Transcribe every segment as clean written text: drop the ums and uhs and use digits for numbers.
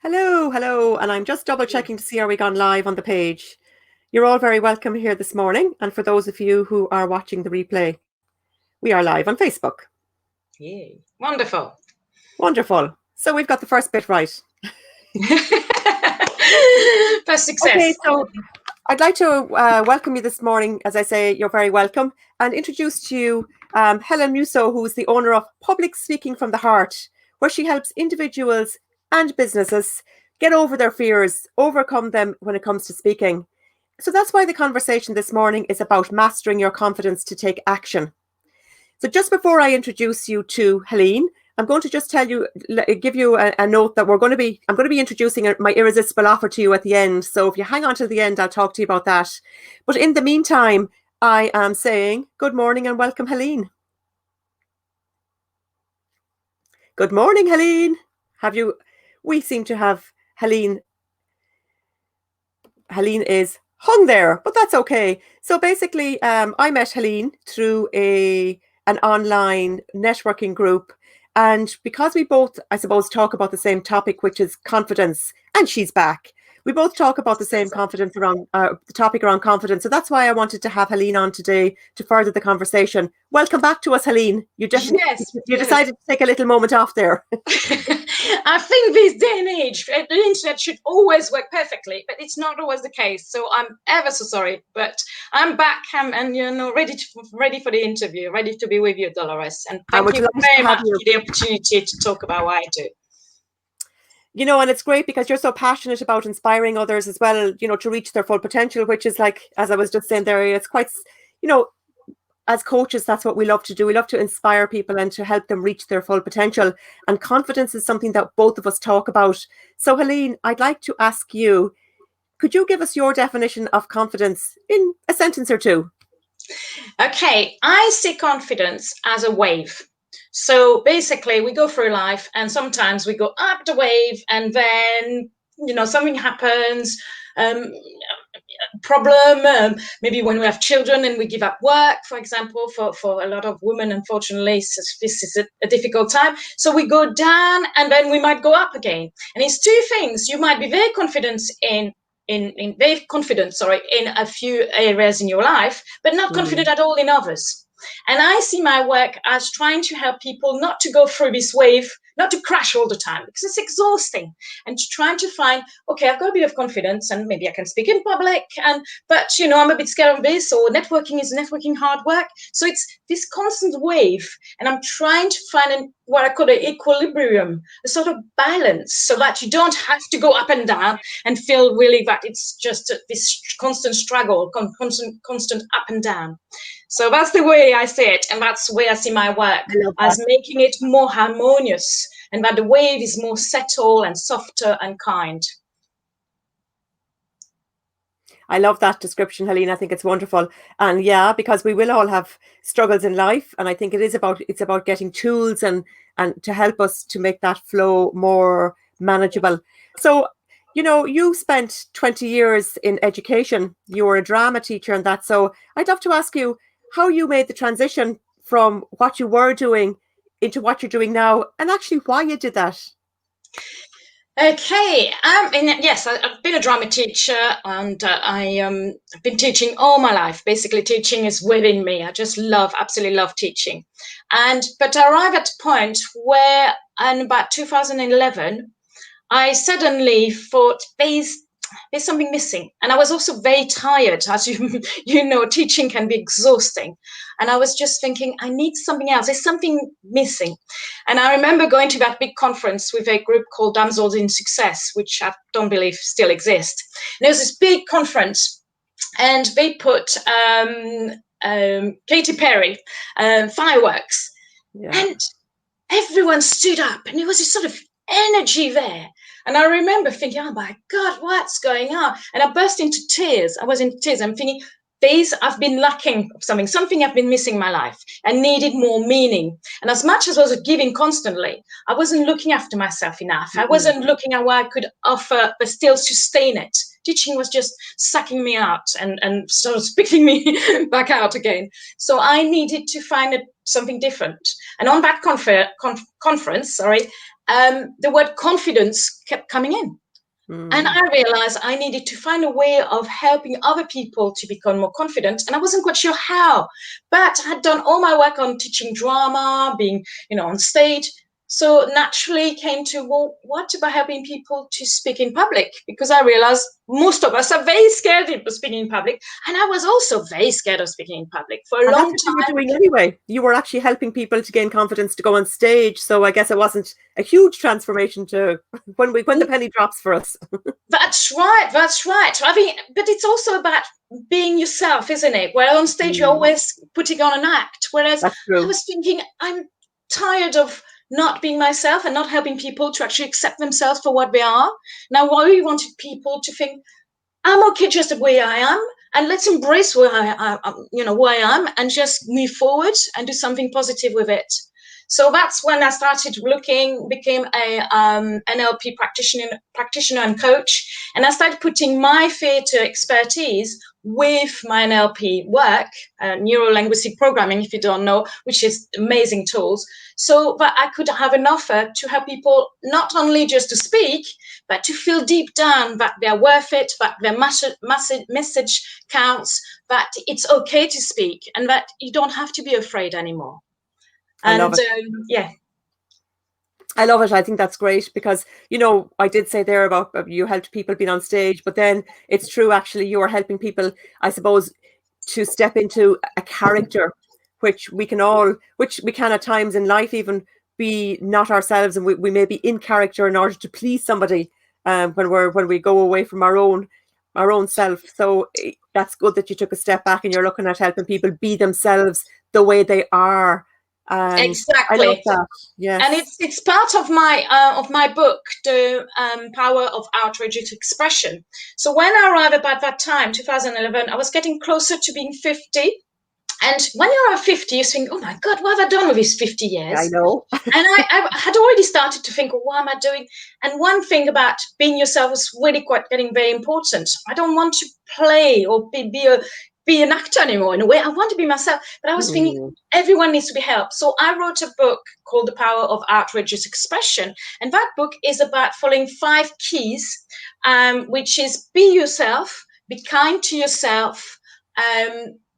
Hello, hello, and I'm just double checking to see are we gone live on the page. You're all very welcome here this morning, and for those of you who are watching the replay, we are live on Facebook. Yay. Wonderful. Wonderful. So we've got the first bit right. First success. Okay, so I'd like to welcome you this morning. As I say, you're very welcome, and introduce to you Helene Musso, who is the owner of Public Speaking from the Heart, where she helps individuals and businesses get over their fears, overcome them when it comes to speaking. So that's why the conversation this morning is about mastering your confidence to take action. So just before I introduce you to Helene, I'm going to just give you a note that I'm going to be introducing my irresistible offer to you at the end. So if you hang on to the end, I'll talk to you about that. But in the meantime, I am saying good morning and welcome, Helene. Good morning, Helene. We seem to have Helene. Helene is hung there, but that's okay. So basically, I met Helene through an online networking group. And because we both, I suppose, talk about the same topic, which is confidence, and she's back. We both talk about the same confidence around the topic around confidence. So that's why I wanted to have Helene on today to further the conversation. Welcome back to us, Helene. You decided to take a little moment off there. I think this day and age, the internet should always work perfectly, but it's not always the case. So I'm ever so sorry, but I'm back and ready for the interview, ready to be with you, Dolores. And thank you very much for the opportunity to talk about what I do. You know, and it's great because you're so passionate about inspiring others as well, you know, to reach their full potential, which is like, as I was just saying there, it's quite, you know, as coaches, that's what we love to do. We love to inspire people and to help them reach their full potential. And confidence is something that both of us talk about. So, Helene, I'd like to ask you, could you give us your definition of confidence in a sentence or two? Okay, I see confidence as a wave. So basically, we go through life and sometimes we go up the wave and then, something happens. Problem, maybe when we have children and we give up work, for example, for a lot of women, unfortunately, this is a difficult time. So we go down and then we might go up again. And it's two things. You might be very confident in a few areas in your life, but not confident at all in others. And I see my work as trying to help people not to go through this wave, not to crash all the time, because it's exhausting, and trying to find, okay, I've got a bit of confidence and maybe I can speak in public, but I'm a bit scared of this, or networking hard work. So it's this constant wave, and I'm trying to find what I call an equilibrium, a sort of balance, so that you don't have to go up and down and feel really that it's just this constant struggle, constant up and down. So that's the way I see it, and that's the way I see my work, as making it more harmonious, and that the wave is more settled and softer and kind. I love that description, Helene. I think it's wonderful. And yeah, because we will all have struggles in life. And I think it's about getting tools and to help us to make that flow more manageable. So, you spent 20 years in education. You were a drama teacher and that. So I'd love to ask you how you made the transition from what you were doing into what you're doing now, and actually why you did that. Okay, yes, I've been a drama teacher, and I've been teaching all my life. Basically, teaching is within me. I just absolutely love teaching. But I arrived at a point where, in about 2011, I suddenly thought there's something missing. And I was also very tired. As you know, teaching can be exhausting. And I was just thinking, I need something else. There's something missing. And I remember going to that big conference with a group called Damsels in Success, which I don't believe still exists. And there was this big conference, and they put Katy Perry fireworks. Yeah. And everyone stood up, and there was this sort of energy there. And I remember thinking, oh my God, what's going on? And I burst into tears. I was in tears. I'm thinking, I've been lacking something I've been missing in my life and needed more meaning. And as much as I was giving constantly, I wasn't looking after myself enough. I wasn't looking at what I could offer, but still sustain it. Teaching was just sucking me out and sort of spitting me back out again. So I needed to find something different. And on that conference, the word confidence kept coming in. And I realized I needed to find a way of helping other people to become more confident. And I wasn't quite sure how, but I had done all my work on teaching drama, being, on stage. So naturally it came to, well, what about helping people to speak in public? Because I realized most of us are very scared of speaking in public. And I was also very scared of speaking in public for a long That's what time. you were doing anyway. You were actually helping people to gain confidence to go on stage. So I guess it wasn't a huge transformation to when the penny drops for us. That's right. I mean, but it's also about being yourself, isn't it? Where on stage you're always putting on an act. Whereas That's true. I was thinking, I'm tired of not being myself and not helping people to actually accept themselves for what they are. Now, I really wanted people to think, I'm okay just the way I am, and let's embrace who I am, and just move forward and do something positive with it. So that's when I started looking, became a NLP practitioner and coach, and I started putting my theatre expertise with my NLP work, neuro-linguistic programming, if you don't know, which is amazing tools, so that I could have an offer to help people not only just to speak, but to feel deep down that they're worth it, that their message counts, that it's okay to speak, and that you don't have to be afraid anymore. I love it. Yeah. I love it. I think that's great because, I did say there about you helped people being on stage, but then it's true, actually, you are helping people, I suppose, to step into a character, which we can at times in life even be not ourselves, and we may be in character in order to please somebody when we go away from our own self. So that's good that you took a step back and you're looking at helping people be themselves the way they are. Exactly. I love that. Yes. And it's part of my book, The Power of Outrageous Expression. So when I arrived about that time, 2011, I was getting closer to being 50. And when you're 50, you think, oh my God, what have I done with these 50 years? I know. And I had already started to think, well, what am I doing? And one thing about being yourself was really quite getting very important. I don't want to play or be an actor anymore. In a way, I want to be myself. But I was thinking, everyone needs to be helped. So I wrote a book called The Power of Outrageous Expression. And that book is about following 5 keys, which is be yourself, be kind to yourself,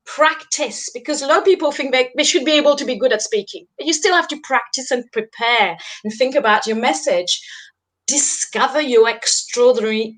practice, because a lot of people think they should be able to be good at speaking, but you still have to practice and prepare and think about your message. Discover your extraordinary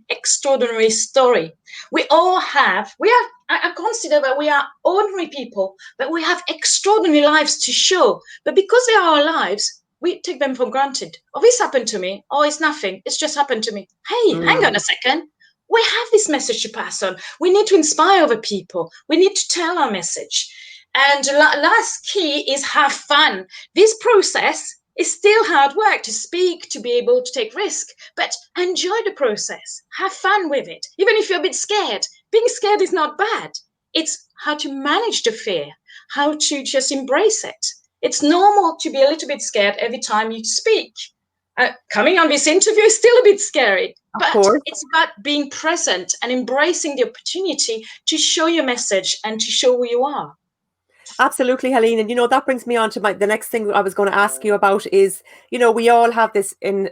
story. I consider that we are ordinary people, but we have extraordinary lives to show. But because they are our lives, we take them for granted. Oh, this happened to me. Oh, it's nothing. It's just happened to me. Hey, hang on a second. We have this message to pass on. We need to inspire other people. We need to tell our message. And the last key is have fun. This process is still hard work to speak, to be able to take risk, but enjoy the process. Have fun with it. Even if you're a bit scared, being scared is not bad. It's how to manage the fear, how to just embrace it. It's normal to be a little bit scared every time you speak. Coming on this interview is still a bit scary, but it's about being present and embracing the opportunity to show your message and to show who you are. Absolutely, Helene. And, that brings me on to the next thing I was going to ask you about is, we all have this in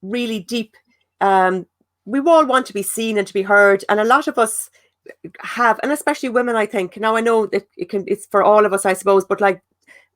really deep, we all want to be seen and to be heard. And a lot of us have, and especially women, I think. Now, I know that it's for all of us, I suppose, but like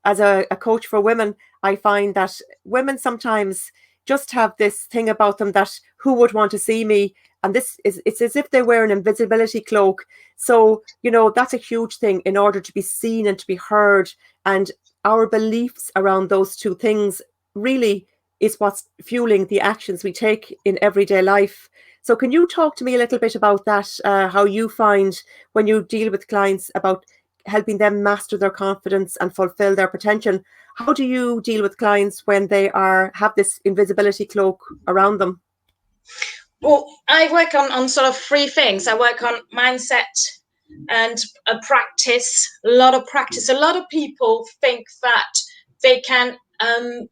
as a coach for women, I find that women sometimes just have this thing about them that who would want to see me? And it's as if they wear an invisibility cloak. So, that's a huge thing in order to be seen and to be heard. And our beliefs around those two things really is what's fueling the actions we take in everyday life. So can you talk to me a little bit about that, how you find when you deal with clients about helping them master their confidence and fulfill their potential? How do you deal with clients when they have this invisibility cloak around them? Well, I work on sort of 3 things. I work on mindset and practice, a lot of practice. A lot of people think that they can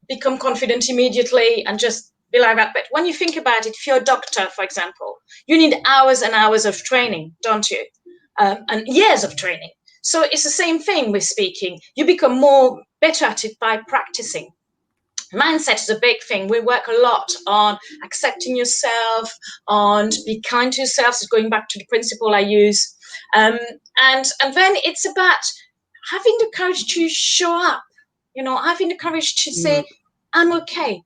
become confident immediately and just be like that. But when you think about it, if you're a doctor, for example, you need hours and hours of training, don't you? And years of training. So it's the same thing with speaking. You become better at it by practicing. Mindset is a big thing. We work a lot on accepting yourself, on be kind to yourself. So going back to the principle I use. And then it's about having the courage to show up, having the courage to say, I'm okay.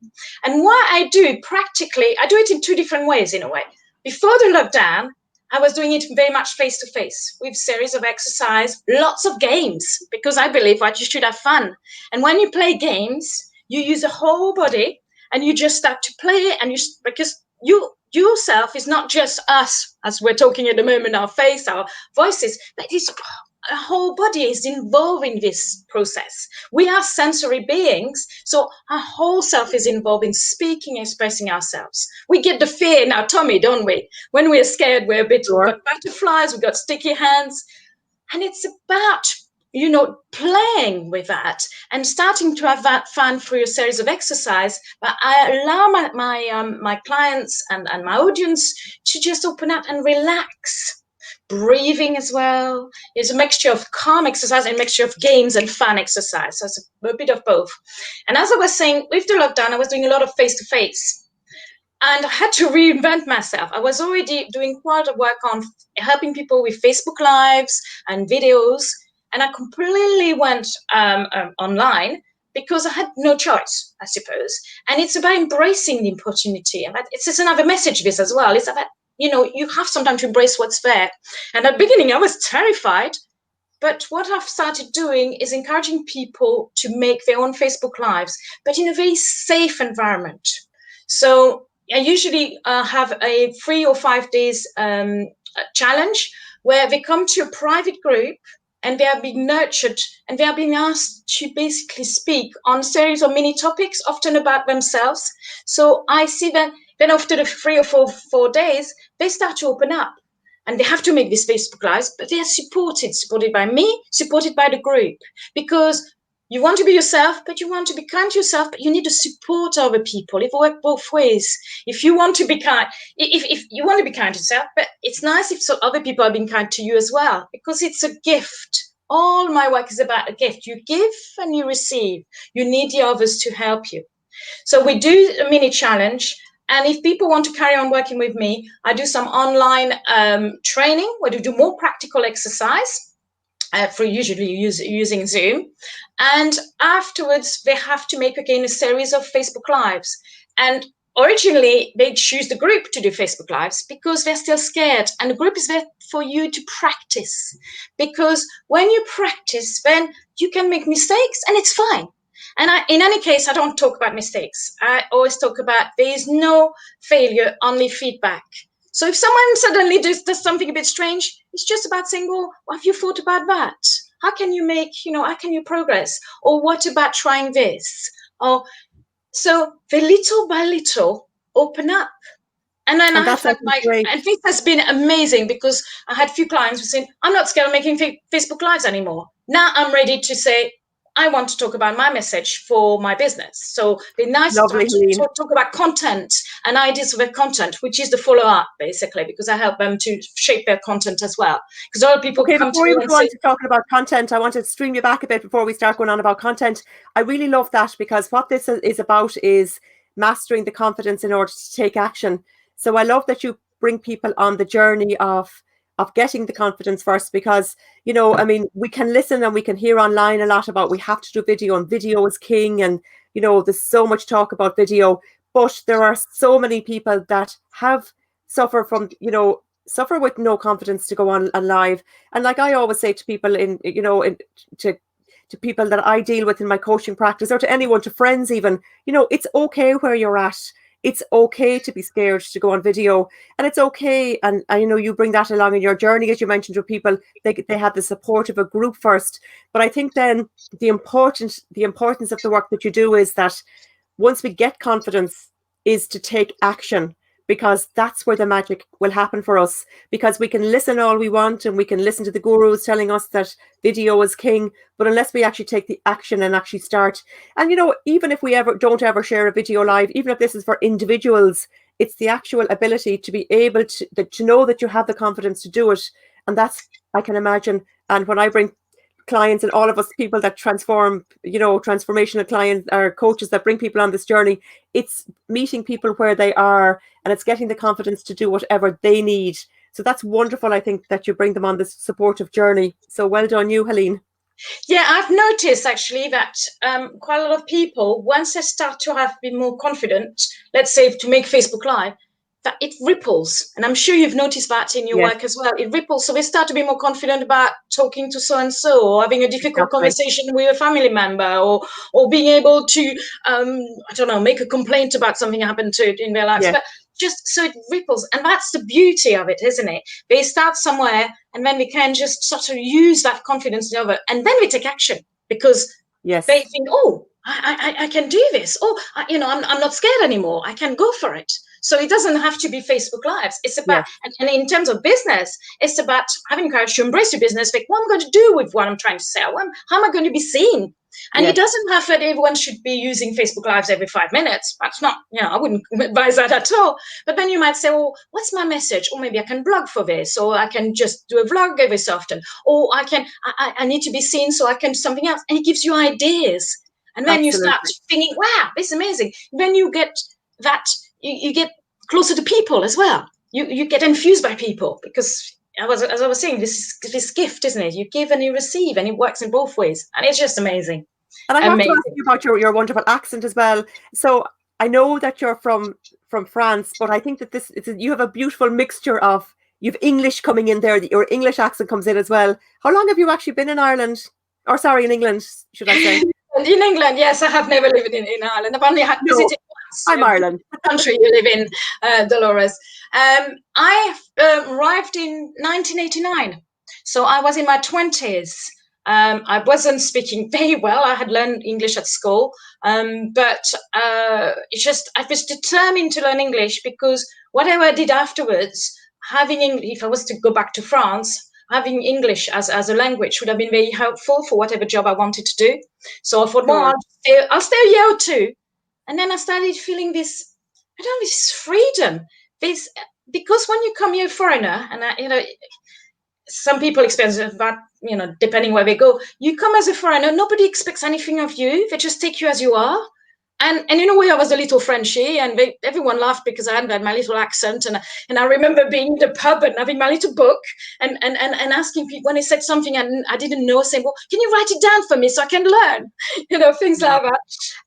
And what I do practically, I do it in two different ways in a way. Before the lockdown, I was doing it very much face-to-face with series of exercise, lots of games, because I believe you should have fun. And when you play games, you use the whole body and you just start to play, and because yourself is not just us, as we're talking at the moment, our face, our voices, but it's our whole body is involved in this process. We are sensory beings, so our whole self is involved in speaking, expressing ourselves. We get the fear in our tummy, don't we? When we're scared, we're a bit, Sure. We've got butterflies, we've got sticky hands, and it's about playing with that and starting to have that fun through a series of exercise. But I allow my clients and my audience to just open up and relax. Breathing as well is a mixture of calm exercise and a mixture of games and fun exercise. So it's a bit of both. And as I was saying, with the lockdown, I was doing a lot of face-to-face. And I had to reinvent myself. I was already doing quite a work on helping people with Facebook Lives and videos. And I completely went online because I had no choice, I suppose. And it's about embracing the opportunity. It's just another message, this as well. It's about, you have sometimes to embrace what's there. And at the beginning, I was terrified. But what I've started doing is encouraging people to make their own Facebook Lives, but in a very safe environment. So I usually have a 3 or 5 days challenge where they come to a private group and they are being nurtured and they are being asked to basically speak on a series of mini topics, often about themselves. So I see that then after the 3 or 4 days, they start to open up. And they have to make these Facebook Lives, but they are supported by me, supported by the group, because you want to be yourself, but you want to be kind to yourself, but you need to support other people. It works both ways. If you want to be kind, if you want to be kind to yourself, but it's nice if other people are being kind to you as well, because it's a gift. All my work is about a gift. You give and you receive. You need the others to help you. So we do a mini challenge. And if people want to carry on working with me, I do some online training where we do more practical exercise. For usually using Zoom. And afterwards, they have to make again a series of Facebook Lives. And originally, they choose the group to do Facebook Lives because they're still scared. And the group is there for you to practice. Because when you practice, then you can make mistakes and it's fine. And in any case, I don't talk about mistakes. I always talk about there is no failure, only feedback. So if someone suddenly does something a bit strange, it's just about saying, well, have you thought about that? How can you how can you progress? Or what about trying this? So the little by little open up. And then I felt and this has been amazing because I had a few clients who said, I'm not scared of making Facebook Lives anymore. Now I'm ready to say, I want to talk about my message for my business. So be nice to talk about content and ideas for their content, which is the follow-up, basically, because I help them to shape their content as well. Because a lot of people come to me and say... Before we go on to talking about content, I want to stream you back a bit before we start going on about content. I really love that because what this is about is mastering the confidence in order to take action. So I love that you bring people on the journey of getting the confidence first, because, I mean, we can listen and we can hear online a lot about we have to do video and video is king. And, there's so much talk about video, but there are so many people that have suffer with no confidence to go on live. And like I always say to people to people that I deal with in my coaching practice, or to anyone, to friends even, it's okay where you're at. It's okay to be scared to go on video, and it's okay. And I know you bring that along in your journey, as you mentioned, with people, they have the support of a group first. But I think then the importance of the work that you do is that once we get confidence is to take action, because that's where the magic will happen for us. Because we can listen all we want and we can listen to the gurus telling us that video is king, but unless we actually take the action and actually start, and even if we don't ever share a video live, even if this is for individuals, it's the actual ability to be able to know that you have the confidence to do it. And that's, I can imagine, and when I bring clients and all of us people that transform, transformational clients or coaches that bring people on this journey, it's meeting people where they are, and it's getting the confidence to do whatever they need. So that's wonderful, I think, that you bring them on this supportive journey. So well done you, Helene. Yeah, I've noticed actually that quite a lot of people, once they start to be more confident, let's say to make Facebook Live, that it ripples. And I'm sure you've noticed that in your Yes, work as well. It ripples. So they start to be more confident about talking to so-and-so, or having a difficult exactly. conversation with a family member, or being able to, I don't know, make a complaint about something happened in their lives. Yes, But just so it ripples. And that's the beauty of it, isn't it? They start somewhere, and then we can just sort of use that confidence in other, and then we take action because they yes, think, oh, I can do this. Oh, I'm not scared anymore. I can go for it. So it doesn't have to be Facebook Lives. It's about, yes, and in terms of business, it's about having courage to embrace your business. Like, what I'm going to do with what I'm trying to sell? How am I going to be seen? And it yes, doesn't have that everyone should be using Facebook Lives every 5 minutes. That's not, I wouldn't advise that at all. But then you might say, well, what's my message? Or maybe I can blog for this, or I can just do a vlog every so often, or I need to be seen, so I can do something else. And it gives you ideas. And then you start absolutely. thinking, wow, this is amazing. Then you get that, you get closer to people as well. You get infused by people, because as I was saying, this gift, isn't it? You give and you receive, and it works in both ways. And it's just amazing. And I have to ask Amazing. you about your wonderful accent as well. So I know that you're from France, but I think that you have a beautiful mixture of, you've English coming in there, your English accent comes in as well. How long have you actually been in Ireland? Or sorry, in England, should I say? In England, yes, I have never lived in Ireland. I've only had No, visited once. I'm Ireland. Country you live in, Dolores. I arrived in 1989, so I was in my 20s. I wasn't speaking very well. I had learned English at school, but I was determined to learn English, because whatever I did afterwards, if I was to go back to France, having English as a language would have been very helpful for whatever job I wanted to do. So I thought, well, Sure. I'll stay a year or two. And then I started feeling this, I don't know, this freedom. Because when you come here, foreigner, and some people experience that, depending where they go, you come as a foreigner, nobody expects anything of you. They just take you as you are. And in a way, I was a little Frenchy, and everyone laughed because I had my little accent. And I remember being in the pub and having my little book, and asking people when they said something and I didn't know, saying, well, can you write it down for me so I can learn? Things like that.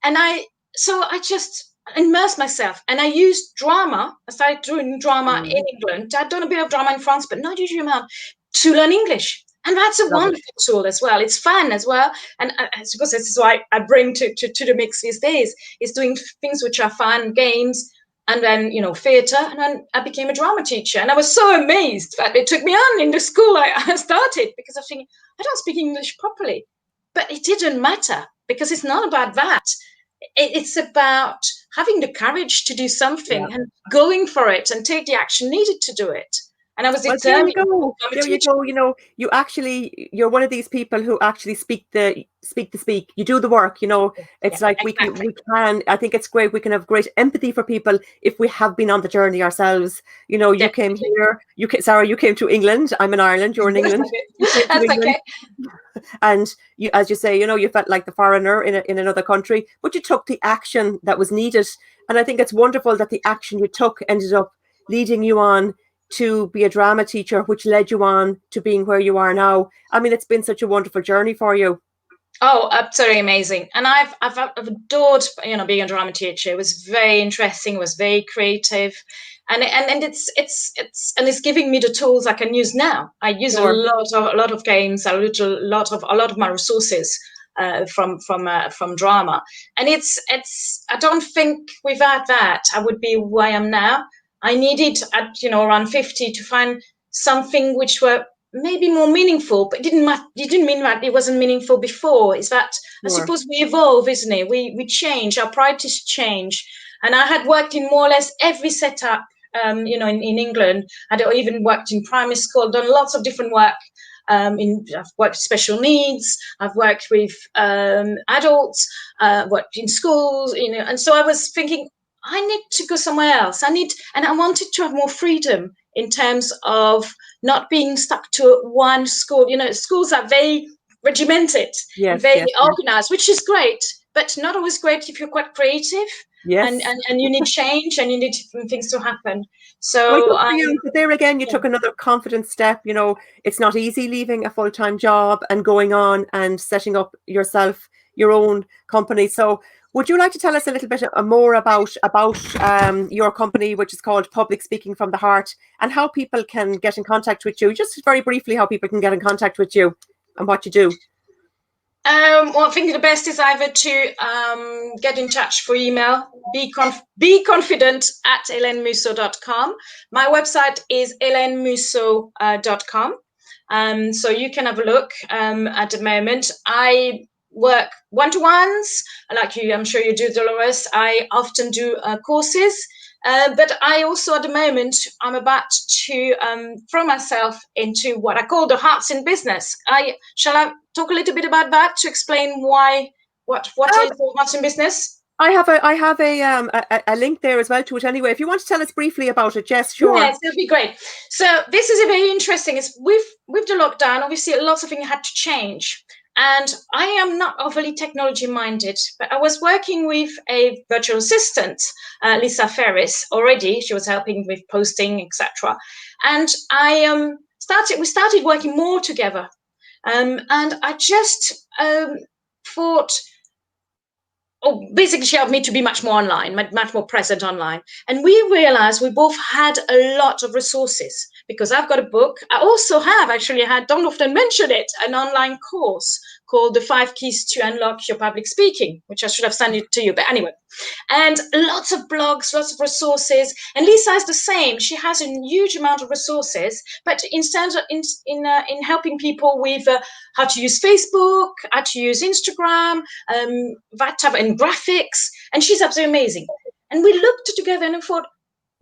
And so I just immersed myself, and I used drama. I started doing drama in England. I'd done a bit of drama in France, but not a huge amount, to learn English. And that's a Love it. wonderful tool as well. It's fun as well. And I suppose this is why I bring to the mix these days, is doing things which are fun, games, and then, theatre. And then I became a drama teacher. And I was so amazed that they took me on in the school I started, because I think I don't speak English properly. But it didn't matter, because it's not about that. It's about having the courage to do Yeah. something and going for it and take the action needed to do it. And I was Well, there you determined to go. become a There you teacher. go. You're one of these people who actually speak the speak. You do the work. Yeah, It's like exactly. I think it's great. We can have great empathy for people if we have been on the journey ourselves. You came Definitely. here. You came to England. I'm in Ireland. You're in That's England. You okay. came to That's England, okay. and as you say, you felt like the foreigner in another country, but you took the action that was needed. And I think it's wonderful that the action you took ended up leading you on to be a drama teacher, which led you on to being where you are now. I mean, it's been such a wonderful journey for you. Oh, absolutely amazing. And I've adored, being a drama teacher. It was very interesting. It was very creative, and it's giving me the tools I can use now. I use a Sure. lot of games, a lot of my resources from drama, and it's. I don't think without that I would be who I am now. I needed at around 50 to find something which were maybe more meaningful, but it didn't mean that it wasn't meaningful before. Is that I Sure. suppose we evolve, isn't it? We change, our priorities change. And I had worked in more or less every setup, in England. I'd even worked in primary school, done lots of different work. I've worked with special needs. I've worked with adults. Worked in schools. And so I was thinking, I need to go somewhere else. And I wanted to have more freedom in terms of not being stuck to one school. Schools are very regimented and Yes, very yes, organized, which is great, but not always great if you're quite creative. yes. And you need change and you need things to happen. Well, So good for you. But there again, you yeah. took another confident step. You know, it's not easy leaving a full-time job and going on and setting up yourself, your own company. So would you like to tell us a little bit more about your company, which is called Public Speaking from the Heart, and how people can get in contact with you? Just very briefly, how people can get in contact with you and what you do. Well, I think the best is either to get in touch for email, be confident at helenemusso.com. My website is helenemusso.com. So you can have a look at the moment. I work one-to-ones, like you, I'm sure you do, Dolores. I often do courses. But I also, at the moment, I'm about to throw myself into what I call the hearts in business. Shall I talk a little bit about that to explain what is the hearts in business? I have a link there as well to it anyway. If you want to tell us briefly about it, Jess, sure. Yes, it'll be great. So this is a very interesting. It's with the lockdown, obviously, lots of things had to change. And I am not overly technology minded, but I was working with a virtual assistant, Lisa Ferris, already. She was helping with posting, etc. And we started working more together. And I just thought, basically she helped me to be much more online, much more present online. And we realized we both had a lot of resources because I've got a book. I also have don't often mention it, an online course called The 5 Keys to Unlock Your Public Speaking, which I should have sent it to you. But anyway, and lots of blogs, lots of resources. And Lisa is the same. She has a huge amount of resources, but instead in helping people with how to use Facebook, how to use Instagram, that type, and graphics. And she's absolutely amazing. And we looked together and thought,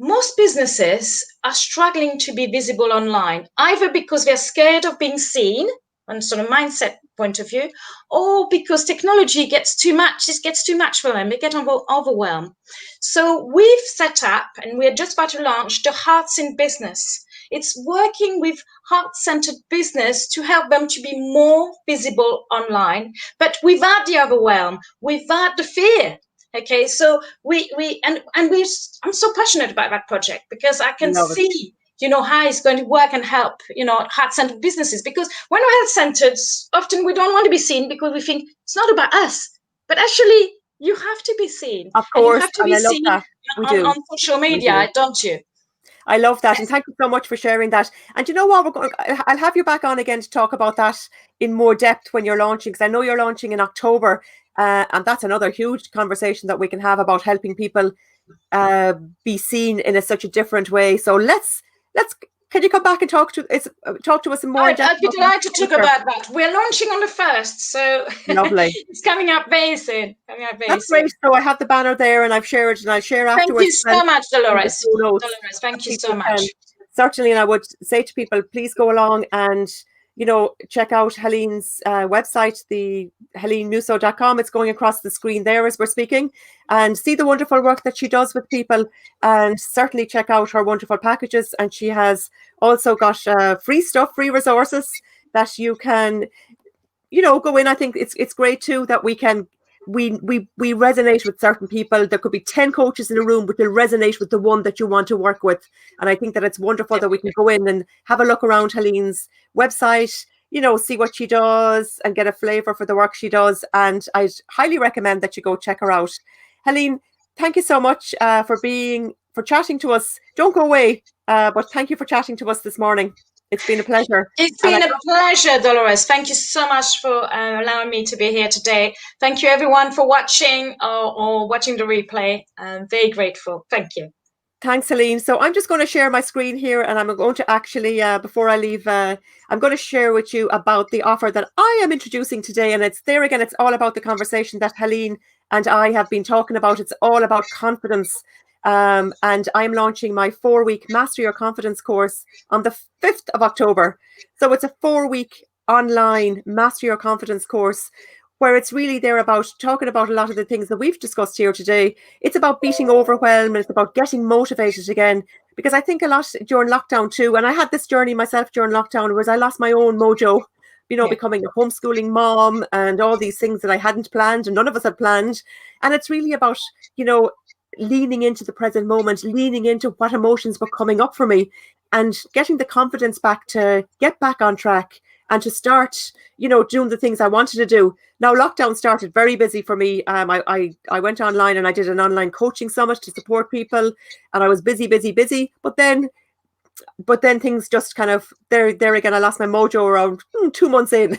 most businesses are struggling to be visible online, either because they're scared of being seen, on sort of mindset point of view, or because technology gets too much. It gets too much for them. They get overwhelmed. So we've set up, and we're just about to launch, the Hearts in Business. It's working with heart-centered business to help them to be more visible online, but without the overwhelm, without the fear. Okay, so I'm so passionate about that project because I can Love it. see, how it's going to work and help, heart-centered businesses. Because when we're heart-centered, often we don't want to be seen because we think it's not about us. But actually, you have to be seen. Of And you course, have to and be I love seen that. We do. on social We do. media, don't you? I love that, and Yes. thank you so much for sharing that. And you know what? I'll have you back on again to talk about that in more depth when you're launching, because I know you're launching in October, and that's another huge conversation that we can have about helping people be seen in such a different way. So let's. Can you come back and talk to us more in depth? I'd be delighted to talk about that. We're launching on the 1st, so Lovely. it's coming up very soon. That's great. So I have the banner there, and I've shared it, and I'll share Thank you afterwards. so much, Dolores. Dolores, Thank you so people much. certainly, and I would say to people, please go along and check out Helene's website, the helenemusso.com. It's going across the screen there as we're speaking, and see the wonderful work that she does with people, and certainly check out her wonderful packages. And she has also got free stuff, free resources that you can go in. I think it's great too that we resonate with certain people. There could be 10 coaches in a room, but they'll resonate with the one that you want to work with. And I think that it's wonderful that we can go in and have a look around Helene's website, see what she does and get a flavor for the work she does. And I'd highly recommend that you go check her out. Helene, thank you so much for chatting to us. Don't go away, but thank you for chatting to us this morning. It's been a pleasure. It's been a pleasure, Dolores. Thank you so much for allowing me to be here today. Thank you, everyone, for watching or watching the replay. I'm very grateful. Thank you. Thanks, Helene. So I'm just going to share my screen here, and I'm going to actually, before I leave, I'm going to share with you about the offer that I am introducing today. And it's there again, it's all about the conversation that Helene and I have been talking about. It's all about confidence. And I'm launching my 4-week Master Your Confidence course on the 5th of October. So it's a 4-week online Master Your Confidence course where it's really there about talking about a lot of the things that we've discussed here today. It's about beating overwhelm, and it's about getting motivated again. Because I think a lot during lockdown too, and I had this journey myself during lockdown, whereas I lost my own mojo becoming a homeschooling mom and all these things that I hadn't planned and none of us had planned. And it's really about, leaning into the present moment, leaning into what emotions were coming up for me and getting the confidence back to get back on track and to start, doing the things I wanted to do. Now, lockdown started very busy for me. I went online and I did an online coaching summit to support people, and I was busy, busy, busy. But then things just kind of there again. I lost my mojo around 2 months in.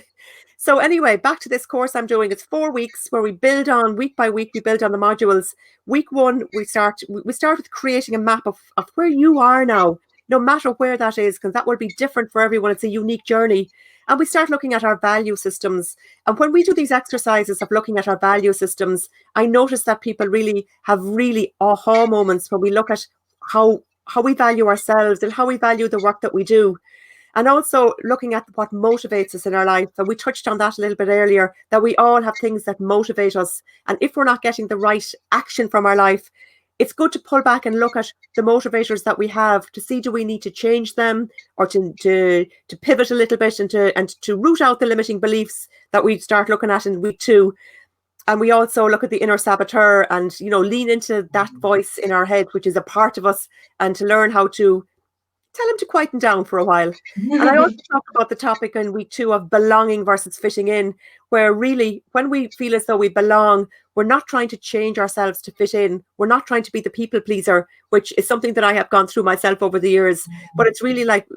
So anyway, back to this course I'm doing. It's 4 weeks where we build on week by week. We build on the modules. Week 1, we start with creating a map of where you are now, no matter where that is, because that will be different for everyone. It's a unique journey. And we start looking at our value systems. And when we do these exercises of looking at our value systems, I notice that people really have really aha moments when we look at how we value ourselves and how we value the work that we do. And also looking at what motivates us in our life. And we touched on that a little bit earlier, that we all have things that motivate us. And if we're not getting the right action from our life, it's good to pull back and look at the motivators that we have to see, do we need to change them or to pivot a little bit and to root out the limiting beliefs that we start looking at in week 2. And we also look at the inner saboteur and, lean into that voice in our head, which is a part of us, and to learn how to tell him to quieten down for a while. And I also talk about the topic in week 2 of belonging versus fitting in, where really when we feel as though we belong, we're not trying to change ourselves to fit in. We're not trying to be the people pleaser, which is something that I have gone through myself over the years. But it's really like,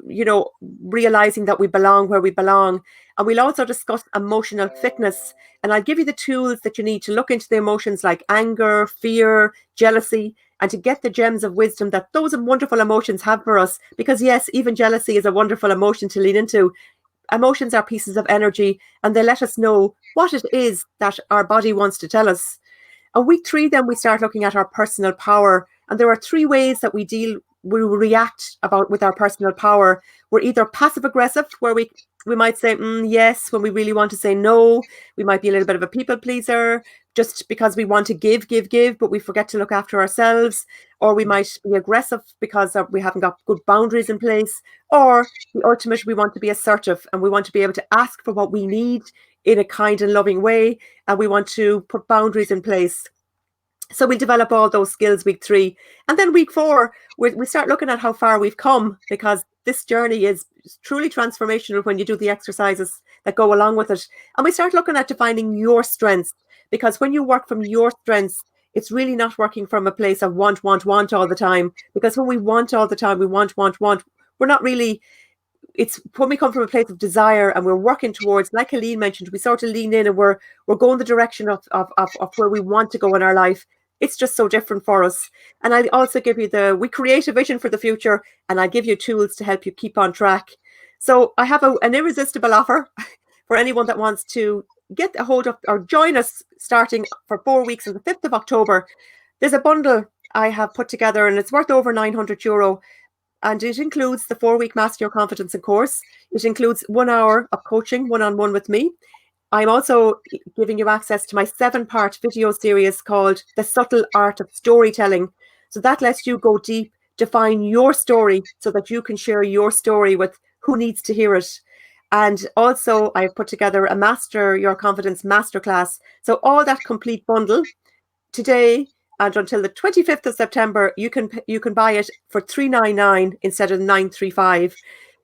realizing that we belong where we belong. And we'll also discuss emotional fitness. And I'll give you the tools that you need to look into the emotions like anger, fear, jealousy, and to get the gems of wisdom that those wonderful emotions have for us. Because yes, even jealousy is a wonderful emotion to lean into. Emotions are pieces of energy, and they let us know what it is that our body wants to tell us. And week 3, then we start looking at our personal power. And there are 3 ways that we react with our personal power. We're either passive aggressive, where we might say yes when we really want to say no. We might be a little bit of a people pleaser just because we want to give, but we forget to look after ourselves. Or we might be aggressive because we haven't got good boundaries in place. Or the ultimate, we want to be assertive and we want to be able to ask for what we need in a kind and loving way. And we want to put boundaries in place. So we'll develop all those skills week 3. And then week 4, we start looking at how far we've come, because this journey is truly transformational when you do the exercises that go along with it. And we start looking at defining your strengths, because when you work from your strengths, it's really not working from a place of want all the time. Because when we want all the time, we want, we're not really... It's when we come from a place of desire and we're working towards, like Helene mentioned, we sort of lean in and we're going the direction of where we want to go in our life. It's just so different for us. And I also give you we create a vision for the future, and I give you tools to help you keep on track. So I have an irresistible offer for anyone that wants to get a hold of or join us starting for 4 weeks on the 5th of October. There's a bundle I have put together and it's worth over €900. And it includes the 4-week Master Your Confidence course. It includes 1 hour of coaching one-on-one with me. I'm also giving you access to my 7-part video series called The Subtle Art of Storytelling. So that lets you go deep, define your story so that you can share your story with who needs to hear it. And also I've put together a Master Your Confidence masterclass. So all that complete bundle today and until the 25th of September, you can buy it for $399 instead of $935.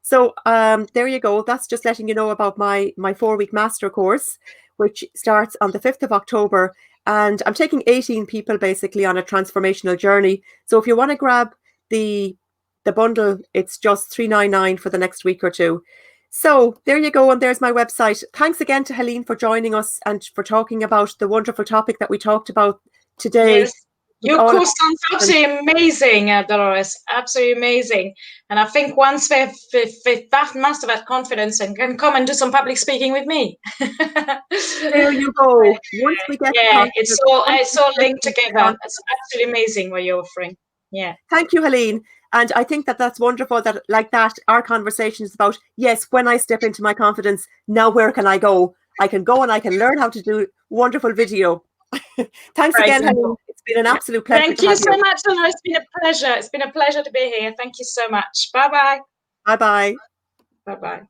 So there you go. That's just letting you know about my 4-week master course, which starts on the 5th of October. And I'm taking 18 people basically on a transformational journey. So if you want to grab the bundle, it's just $399 for the next week or 2. So there you go. And there's my website. Thanks again to Helene for joining us and for talking about the wonderful topic that we talked about today. Yes. Your course sounds absolutely amazing, Dolores. Absolutely amazing. And I think once they master that confidence and can come and do some public speaking with me. There you go. Once we get it's all linked together. It's absolutely amazing what you're offering. Yeah. Thank you, Helene. And I think that's wonderful that like that, our conversation is about, yes, when I step into my confidence, now where can I go? I can go and I can learn how to do wonderful video. Thanks again, Helene. It's been an absolute pleasure. Thank you so much, Anna. It's been a pleasure. It's been a pleasure to be here. Thank you so much. Bye-bye. Bye-bye. Bye-bye.